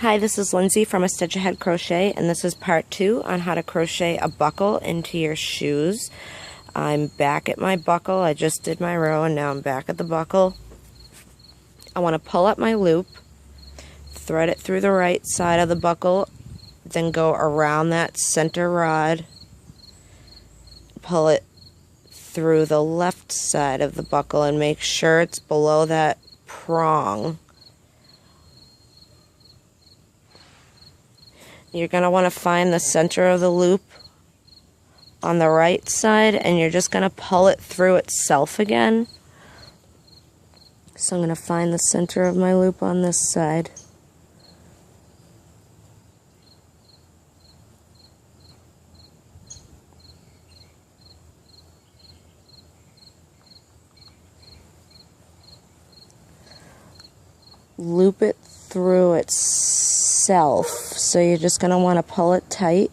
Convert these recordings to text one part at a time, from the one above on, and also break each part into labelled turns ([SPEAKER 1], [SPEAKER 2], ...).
[SPEAKER 1] Hi, this is Lindsay from A Stitch Ahead Crochet, and this is part 2 on how to crochet a buckle into your shoes. I'm back at my buckle. I just did my row and now I'm back at the buckle. I want to pull up my loop, thread it through the right side of the buckle, then go around that center rod, pull it through the left side of the buckle and make sure it's below that prong. You're going to want to find the center of the loop on the right side, and you're just going to pull it through itself again. So I'm going to find the center of my loop on this side. Loop it through itself, so you're just going to want to pull it tight.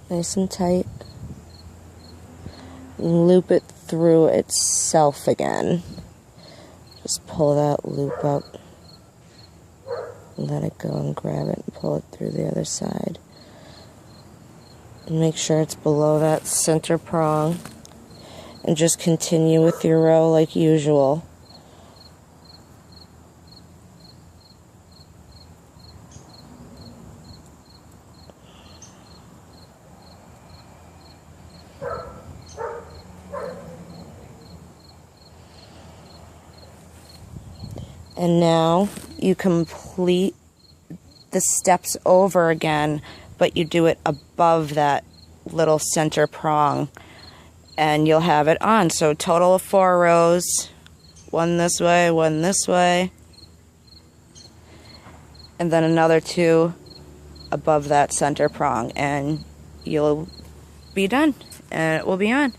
[SPEAKER 1] Nice and tight. And loop it through itself again. Just pull that loop up. And let it go and grab it and pull it through the other side. And make sure it's below that center prong. And just continue with your row like usual. And now you complete the steps over again, but you do it above that little center prong. And you'll have it on. So total of 4 rows, one this way, one this way, and then another 2 above that center prong, and you'll be done, and it will be on.